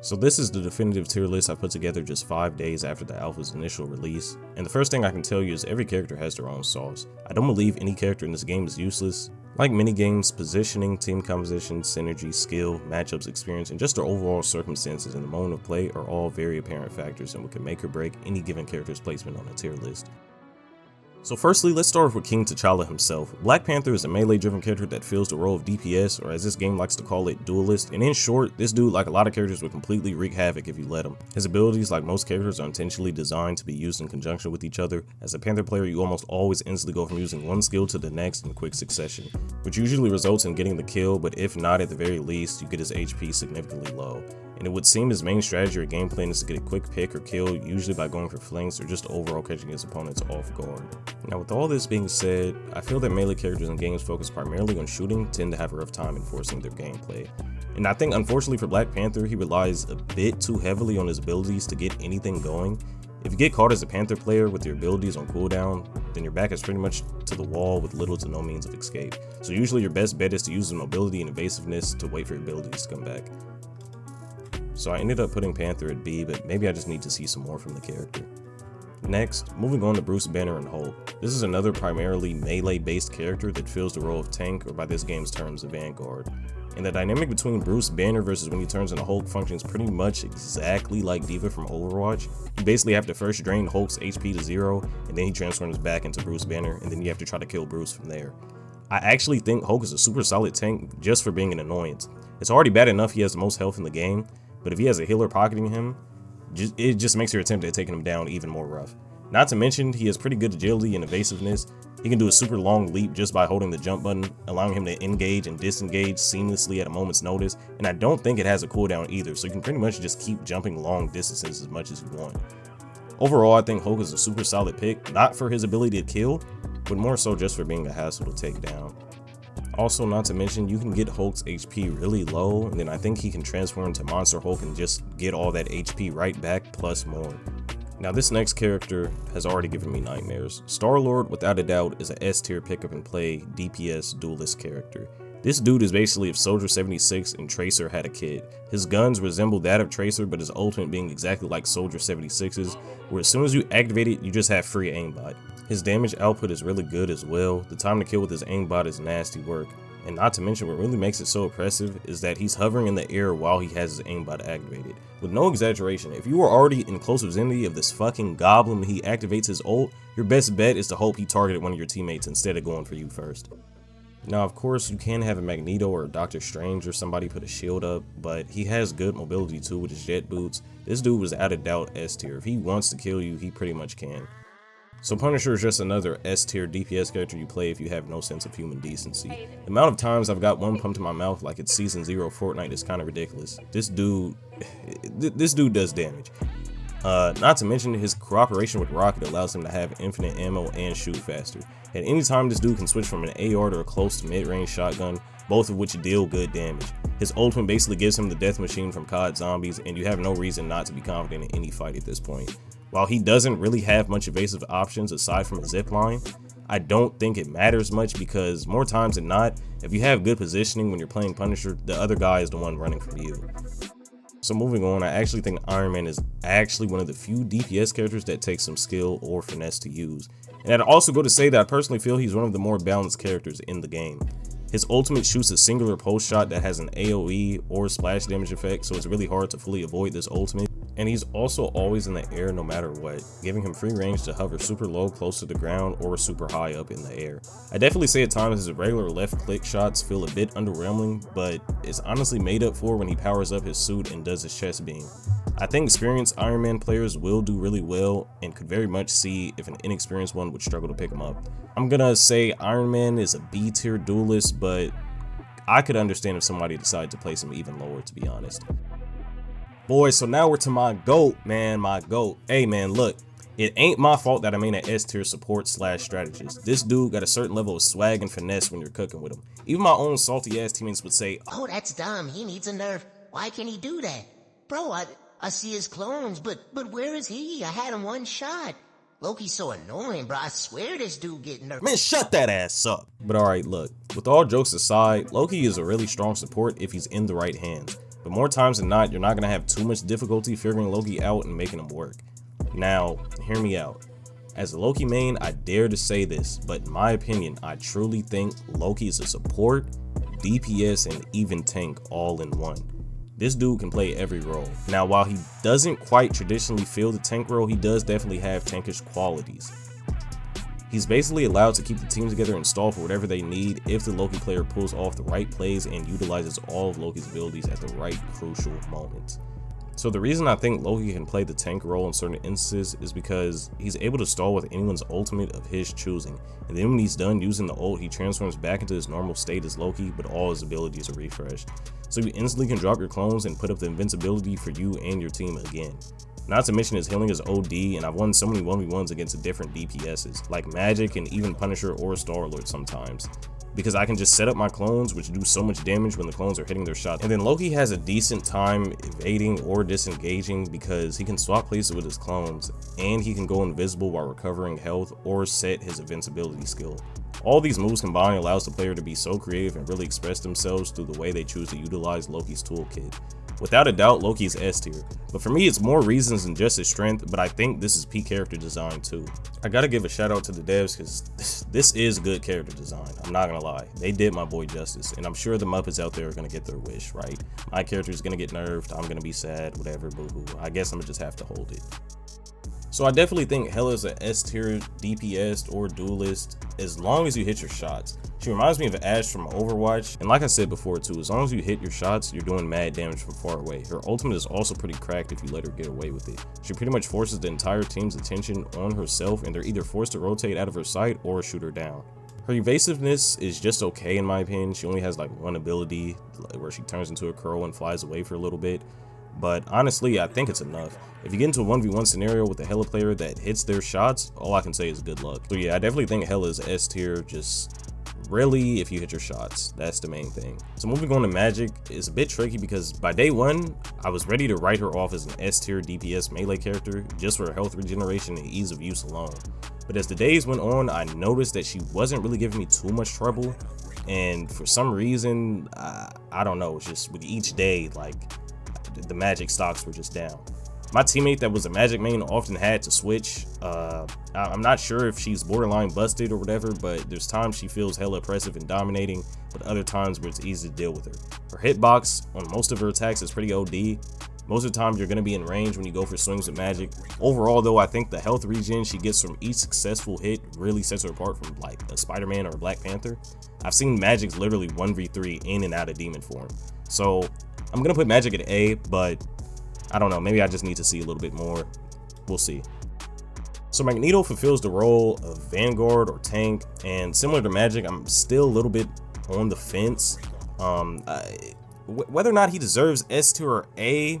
So this is the definitive tier list I put together just 5 days after the alpha's initial release, and the first thing I can tell you is every character has their own sauce. I don't believe any character in this game is useless. Like minigames, positioning, team composition, synergy, skill, matchups, experience, and just their overall circumstances in the moment of play are all very apparent factors in what can make or break any given character's placement on a tier list. So firstly, let's start off with King T'Challa himself. Black Panther is a melee-driven character that fills the role of DPS, or as this game likes to call it, duelist, and in short, this dude, like a lot of characters, would completely wreak havoc if you let him. His abilities, like most characters, are intentionally designed to be used in conjunction with each other. As a Panther player, you almost always instantly go from using one skill to the next in quick succession, which usually results in getting the kill, but if not, at the very least, you get his HP significantly low. And it would seem his main strategy or game plan is to get a quick pick or kill, usually by going for flanks or just overall catching his opponents off guard. Now with all this being said, I feel that melee characters in games focused primarily on shooting tend to have a rough time enforcing their gameplay. And I think unfortunately for Black Panther, he relies a bit too heavily on his abilities to get anything going. If you get caught as a Panther player with your abilities on cooldown, then your back is pretty much to the wall with little to no means of escape. So usually your best bet is to use his mobility and evasiveness to wait for your abilities to come back. So I ended up putting Panther at B, but maybe I just need to see some more from the character. Next, moving on to Bruce Banner and Hulk. This is another primarily melee-based character that fills the role of tank, or by this game's terms, a vanguard. And the dynamic between Bruce Banner versus when he turns into Hulk functions pretty much exactly like D.Va from Overwatch. You basically have to first drain Hulk's HP to 0, and then he transforms back into Bruce Banner, and then you have to try to kill Bruce from there. I actually think Hulk is a super solid tank just for being an annoyance. It's already bad enough he has the most health in the game, but if he has a healer pocketing him, it just makes your attempt at taking him down even more rough. Not to mention, he has pretty good agility and evasiveness. He can do a super long leap just by holding the jump button, allowing him to engage and disengage seamlessly at a moment's notice, and I don't think it has a cooldown either, so you can pretty much just keep jumping long distances as much as you want. Overall, I think Hulk is a super solid pick, not for his ability to kill, but more so just for being a hassle to take down. Also, not to mention, you can get Hulk's HP really low, and then I think he can transform into Monster Hulk and just get all that HP right back, plus more. Now this next character has already given me nightmares. Star-Lord, without a doubt, is a S tier pick up and play DPS duelist character. This dude is basically if Soldier 76 and Tracer had a kid. His guns resemble that of Tracer, but his ultimate being exactly like Soldier 76's, where as soon as you activate it, you just have free aimbot. His damage output is really good as well. The time to kill with his aimbot is nasty work. And not to mention, what really makes it so oppressive is that he's hovering in the air while he has his aimbot activated. With no exaggeration, if you are already in close vicinity of this fucking goblin when he activates his ult, your best bet is to hope he targeted one of your teammates instead of going for you first. Now of course you can have a Magneto or a Doctor Strange or somebody put a shield up, but he has good mobility too with his jet boots. This dude was without a doubt S tier. If he wants to kill you, he pretty much can. So Punisher is just another S tier DPS character you play if you have no sense of human decency. The amount of times I've got one pumped in my mouth like it's season 0 Fortnite is kind of ridiculous. This dude does damage. Not to mention his cooperation with Rocket allows him to have infinite ammo and shoot faster. At any time this dude can switch from an AR to a close to mid-range shotgun, both of which deal good damage. His ultimate basically gives him the death machine from COD Zombies, and you have no reason not to be confident in any fight at this point. While he doesn't really have much evasive options aside from a zipline, I don't think it matters much because more times than not, if you have good positioning when you're playing Punisher, the other guy is the one running from you. So moving on, I actually think Iron Man is actually one of the few DPS characters that takes some skill or finesse to use. And I'd also go to say that I personally feel he's one of the more balanced characters in the game. His ultimate shoots a singular pulse shot that has an AoE or splash damage effect, so it's really hard to fully avoid this ultimate. And he's also always in the air no matter what, giving him free range to hover super low close to the ground or super high up in the air. I definitely say at times his regular left click shots feel a bit underwhelming, but it's honestly made up for when he powers up his suit and does his chest beam. I think experienced Iron Man players will do really well and could very much see if an inexperienced one would struggle to pick him up. I'm gonna say Iron Man is a B tier duelist, but I could understand if somebody decided to place him even lower, to be honest. Boys, so now we're to my GOAT, man, my GOAT. Hey man, look, it ain't my fault that I mean an S tier support / strategist. This dude got a certain level of swag and finesse when you're cooking with him. Even my own salty ass teammates would say, "Oh, that's dumb. He needs a nerf. Why can't he do that? Bro, I see his clones, but where is he? I had him one shot. Loki's so annoying, bro. I swear this dude getting nerfed." Man, shut that ass up. But alright, look, with all jokes aside, Loki is a really strong support if he's in the right hands. but more times than not, you're not going to have too much difficulty figuring Loki out and making him work. Now, hear me out. As a Loki main, I dare to say this, but in my opinion, I truly think Loki is a support, DPS, and even tank all in one. This dude can play every role. Now, while he doesn't quite traditionally fill the tank role, he does definitely have tankish qualities. He's basically allowed to keep the team together and stall for whatever they need if the Loki player pulls off the right plays and utilizes all of Loki's abilities at the right crucial moments. So the reason I think Loki can play the tank role in certain instances is because he's able to stall with anyone's ultimate of his choosing, and then when he's done using the ult, he transforms back into his normal state as Loki, but all his abilities are refreshed. So you instantly can drop your clones and put up the invincibility for you and your team again. Not to mention his healing is OD, and I've won so many 1v1s against different DPSs, like Magic and even Punisher or Star-Lord sometimes, because I can just set up my clones, which do so much damage when the clones are hitting their shots. And then Loki has a decent time evading or disengaging because he can swap places with his clones, and he can go invisible while recovering health or set his invincibility skill. All these moves combined allows the player to be so creative and really express themselves through the way they choose to utilize Loki's toolkit. Without a doubt, Loki's S tier, but for me it's more reasons than just his strength, but I think this is peak character design too. I gotta give a shout out to the devs because this is good character design, I'm not gonna lie. They did my boy justice, and I'm sure the Muppets out there are gonna get their wish, right? My character is gonna get nerfed, I'm gonna be sad, whatever, boo-hoo. I guess I'm gonna just have to hold it. So I definitely think Hela is an S tier DPS or duelist as long as you hit your shots. She reminds me of Ashe from Overwatch, and like I said before too, as long as you hit your shots, you're doing mad damage from far away. Her ultimate is also pretty cracked if you let her get away with it. She pretty much forces the entire team's attention on herself, and they're either forced to rotate out of her sight or shoot her down. Her evasiveness is just okay in my opinion. She only has like one ability where she turns into a crow and flies away for a little bit. But honestly, I think it's enough. If you get into a 1v1 scenario with a Hela player that hits their shots, all I can say is good luck. So yeah, I definitely think Hela is S tier, just really if you hit your shots, that's the main thing. So moving on to Magic is a bit tricky because by day one, I was ready to write her off as an S tier DPS melee character just for her health regeneration and ease of use alone. But as the days went on, I noticed that she wasn't really giving me too much trouble, and for some reason, I don't know, it's just with each day, like, the Magic stocks were just down. My teammate that was a Magic main often had to switch. I'm not sure if she's borderline busted or whatever, but there's times she feels hella oppressive and dominating, but other times where it's easy to deal with her. Her hitbox on most of her attacks is pretty OD. Most of the time you're going to be in range when you go for swings with Magic. Overall though, I think the health regen she gets from each successful hit really sets her apart from like a Spider-Man or a Black Panther. I've seen Magic's literally 1v3 in and out of demon form. So I'm gonna put Magic at A, but I don't know, maybe I just need to see a little bit more. We'll see. So Magneto fulfills the role of Vanguard or tank, and similar to Magic, I'm still a little bit on the fence. Whether or not he deserves S tier or A,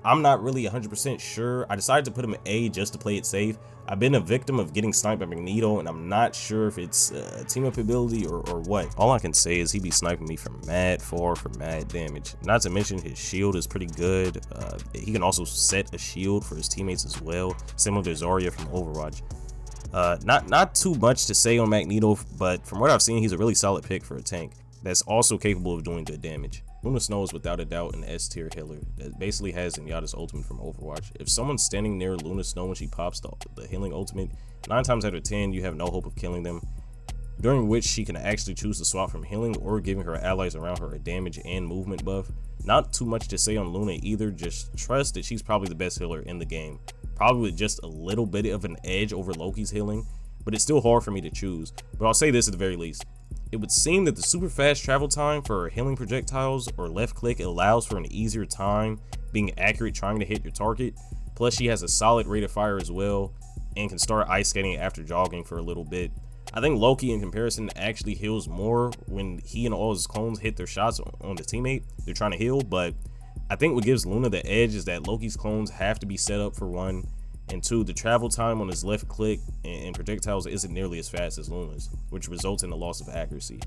I'm not really 100% sure. I decided to put him at A just to play it safe. I've been a victim of getting sniped by Magneto, and I'm not sure if it's a team-up ability or what. All I can say is he be sniping me from mad far for mad damage. Not to mention his shield is pretty good. He can also set a shield for his teammates as well, similar to Zarya from Overwatch. Not too much to say on Magneto, but from what I've seen, he's a really solid pick for a tank that's also capable of doing good damage. Luna Snow is without a doubt an S tier healer that basically has Zenyatta's ultimate from Overwatch. If someone's standing near Luna Snow when she pops the healing ultimate, 9 times out of 10 you have no hope of killing them, during which she can actually choose to swap from healing or giving her allies around her a damage and movement buff. Not too much to say on Luna either, just trust that she's probably the best healer in the game. Probably just a little bit of an edge over Loki's healing, but it's still hard for me to choose. But I'll say this at the very least. It would seem that the super fast travel time for her healing projectiles or left click allows for an easier time being accurate trying to hit your target. Plus she has a solid rate of fire as well and can start ice skating after jogging for a little bit. I think Loki in comparison actually heals more when he and all his clones hit their shots on the teammate they're trying to heal, but I think what gives Luna the edge is that Loki's clones have to be set up for one, and two, the travel time on his left click and projectiles isn't nearly as fast as Luna's, which results in a loss of accuracy.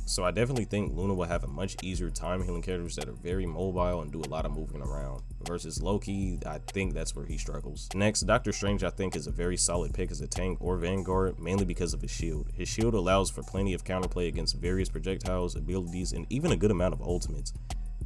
So I definitely think Luna will have a much easier time healing characters that are very mobile and do a lot of moving around. Versus Loki, I think that's where he struggles. Next, Doctor Strange I think is a very solid pick as a tank or Vanguard, mainly because of his shield. His shield allows for plenty of counterplay against various projectiles, abilities, and even a good amount of ultimates.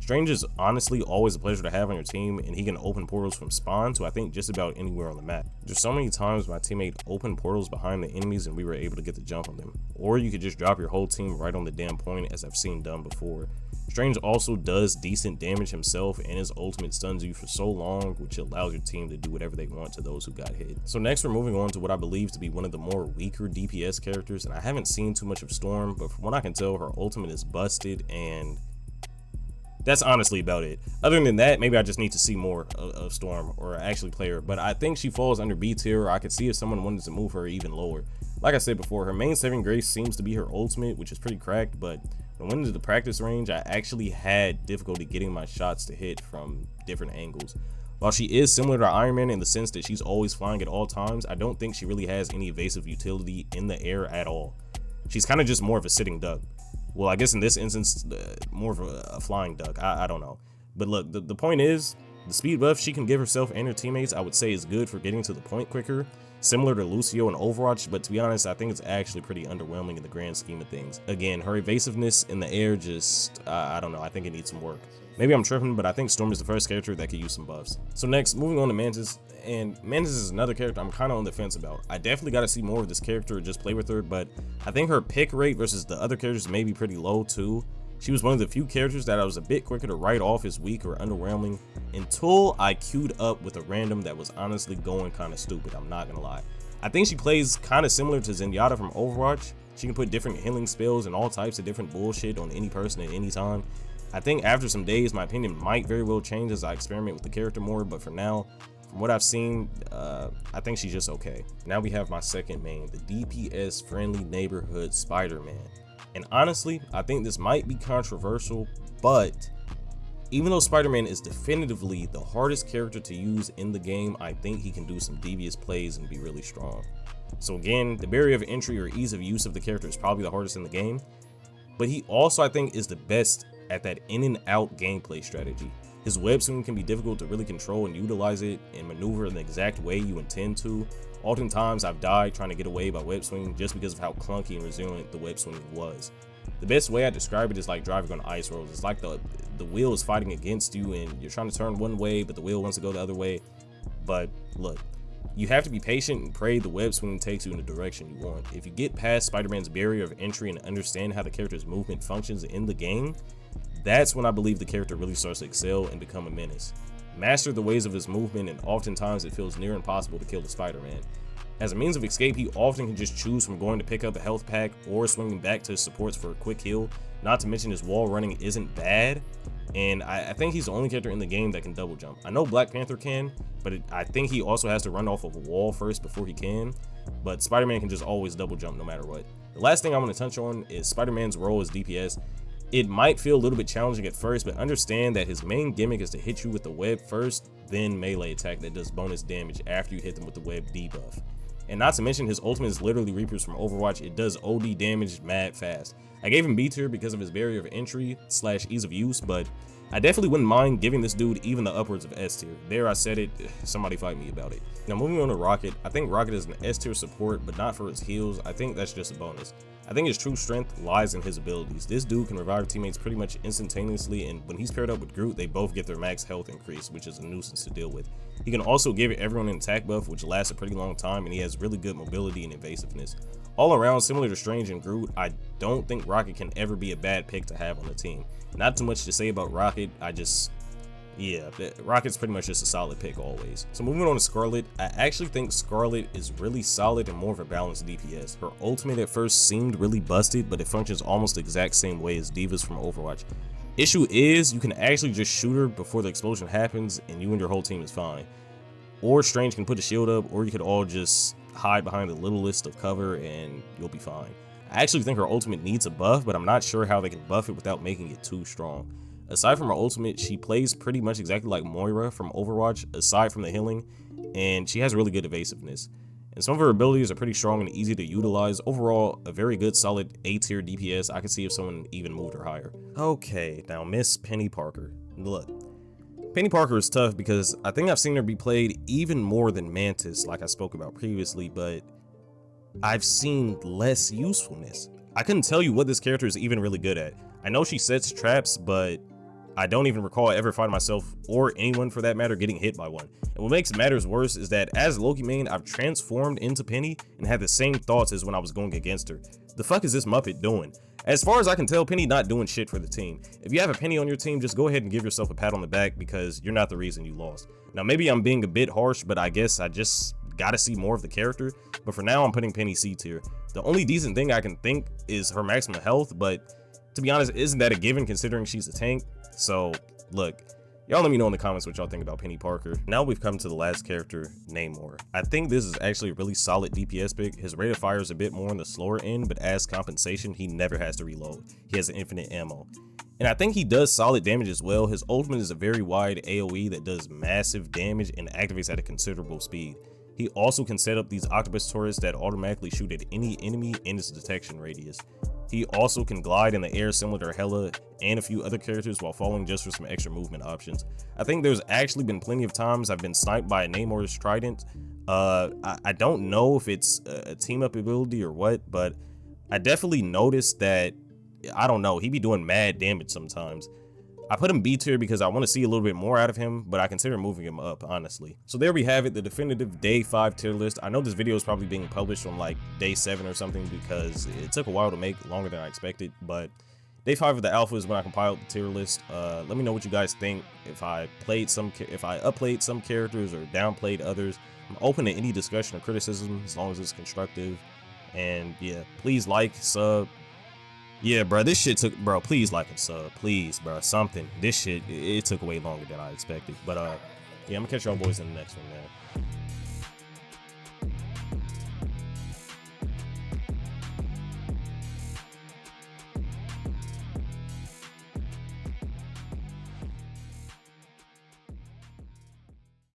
Strange is honestly always a pleasure to have on your team, and he can open portals from spawn to I think just about anywhere on the map. There's so many times my teammate opened portals behind the enemies and we were able to get the jump on them. Or you could just drop your whole team right on the damn point, as I've seen done before. Strange also does decent damage himself, and his ultimate stuns you for so long, which allows your team to do whatever they want to those who got hit. So next we're moving on to what I believe to be one of the more weaker DPS characters, and I haven't seen too much of Storm, but from what I can tell, her ultimate is busted, and that's honestly about it. Other than that, maybe I just need to see more of Storm or actually play her, but I think she falls under B tier, or I could see if someone wanted to move her even lower. Like I said before, her main saving grace seems to be her ultimate, which is pretty cracked, but when I went into the practice range, I actually had difficulty getting my shots to hit from different angles. While she is similar to Iron Man in the sense that she's always flying at all times, I don't think she really has any evasive utility in the air at all. She's kind of just more of a sitting duck. Well, I guess in this instance, more of a flying duck. I don't know. But look, the point is, the speed buff she can give herself and her teammates, I would say, is good for getting to the point quicker, similar to Lucio in Overwatch, but to be honest, I think it's actually pretty underwhelming in the grand scheme of things. Again, her evasiveness in the air just, I don't know, I think it needs some work. Maybe I'm tripping, but I think Storm is the first character that could use some buffs. So next, moving on to Mantis, and Mantis is another character I'm kind of on the fence about. I definitely got to see more of this character or just play with her, but I think her pick rate versus the other characters may be pretty low too. She was one of the few characters that I was a bit quicker to write off as weak or underwhelming until I queued up with a random that was honestly going kind of stupid, I'm not gonna lie. I think she plays kind of similar to Zenyatta from Overwatch. She can put different healing spells and all types of different bullshit on any person at any time. I think after some days, my opinion might very well change as I experiment with the character more, but for now, from what I've seen, I think she's just okay. Now we have my second main, the DPS friendly neighborhood Spider-Man. And honestly, I think this might be controversial, but even though Spider-Man is definitively the hardest character to use in the game, I think he can do some devious plays and be really strong. So again, the barrier of entry or ease of use of the character is probably the hardest in the game, but he also, I think, is the best at that in and out gameplay strategy. His web swing can be difficult to really control and utilize it and maneuver in the exact way you intend to. Oftentimes I've died trying to get away by web swinging just because of how clunky and resilient the web swinging was. The best way I describe it is like driving on ice roads. It's like the wheel is fighting against you and you're trying to turn one way, but the wheel wants to go the other way. But look, you have to be patient and pray the web swing takes you in the direction you want. If you get past Spider-Man's barrier of entry and understand how the character's movement functions in the game, that's when I believe the character really starts to excel and become a menace. Master the ways of his movement, and oftentimes it feels near impossible to kill the Spider-Man. As a means of escape, he often can just choose from going to pick up a health pack or swinging back to his supports for a quick heal. Not to mention his wall running isn't bad, and I think he's the only character in the game that can double jump. I know Black Panther can, but I think he also has to run off of a wall first before he can, but Spider-Man can just always double jump no matter what. The last thing I want to touch on is Spider-Man's role as DPS. It might feel a little bit challenging at first, but understand that his main gimmick is to hit you with the web first, then melee attack that does bonus damage after you hit them with the web debuff. And not to mention his ultimate is literally Reapers from Overwatch. It does OD damage mad fast. I gave him B tier because of his barrier of entry / ease of use, but I definitely wouldn't mind giving this dude even the upwards of S tier. There, I said it, somebody fight me about it. Now moving on to Rocket, I think Rocket is an S tier support, but not for his heals. I think that's just a bonus. I think his true strength lies in his abilities. This dude can revive teammates pretty much instantaneously, and when he's paired up with Groot, they both get their max health increase, which is a nuisance to deal with. He can also give everyone an attack buff, which lasts a pretty long time, and he has really good mobility and evasiveness. All around, similar to Strange and Groot, I don't think Rocket can ever be a bad pick to have on the team. Not too much to say about Rocket, yeah, Rocket's pretty much just a solid pick always. So moving on to Scarlet, I actually think Scarlet is really solid and more of a balanced DPS. Her ultimate at first seemed really busted, but it functions almost the exact same way as Divas from Overwatch. Issue is, you can actually just shoot her before the explosion happens and you and your whole team is fine. Or Strange can put a shield up, or you could all just hide behind the littlest of cover and you'll be fine. I actually think her ultimate needs a buff, but I'm not sure how they can buff it without making it too strong. Aside from her ultimate, she plays pretty much exactly like Moira from Overwatch, aside from the healing, and she has really good evasiveness. And some of her abilities are pretty strong and easy to utilize. Overall, a very good solid A tier DPS. I could see if someone even moved her higher. Okay, now Miss Penny Parker. Look, Penny Parker is tough because I think I've seen her be played even more than Mantis, like I spoke about previously, but I've seen less usefulness. I couldn't tell you what this character is even really good at. I know she sets traps, but I don't even recall ever finding myself, or anyone for that matter, getting hit by one. And what makes matters worse is that as Loki main, I've transformed into Penny and had the same thoughts as when I was going against her. The fuck is this Muppet doing? As far as I can tell, Penny not doing shit for the team. If you have a Penny on your team, just go ahead and give yourself a pat on the back because you're not the reason you lost. Now maybe I'm being a bit harsh, but I guess I just gotta see more of the character. But for now, I'm putting Penny C tier. The only decent thing I can think is her maximum health, but to be honest, isn't that a given considering she's a tank? So look, y'all let me know in the comments what y'all think about Penny Parker. Now we've come to the last character, Namor. I think this is actually a really solid DPS pick. His rate of fire is a bit more on the slower end, but as compensation, he never has to reload. He has infinite ammo. And I think he does solid damage as well. His ultimate is a very wide AoE that does massive damage and activates at a considerable speed. He also can set up these octopus turrets that automatically shoot at any enemy in its detection radius. He also can glide in the air similar to Hela and a few other characters while falling just for some extra movement options. I think there's actually been plenty of times I've been sniped by a Namor's trident. I don't know if it's a team up ability or what, but I definitely noticed that, I don't know, he be doing mad damage sometimes. I put him B tier because I want to see a little bit more out of him, but I consider moving him up, honestly. So there we have it, the definitive day 5 tier list. I know this video is probably being published on like day 7 or something because it took a while to make, longer than I expected, but day 5 of the alpha is when I compiled the tier list. Let me know what you guys think. If I upplayed some characters or downplayed others. I'm open to any discussion or criticism as long as it's constructive. And yeah, please like, sub. Yeah, bro, this shit took, bro, please like and sub, please, bro, something. This shit, it took way longer than I expected. But yeah, I'm gonna catch y'all boys in the next one, man.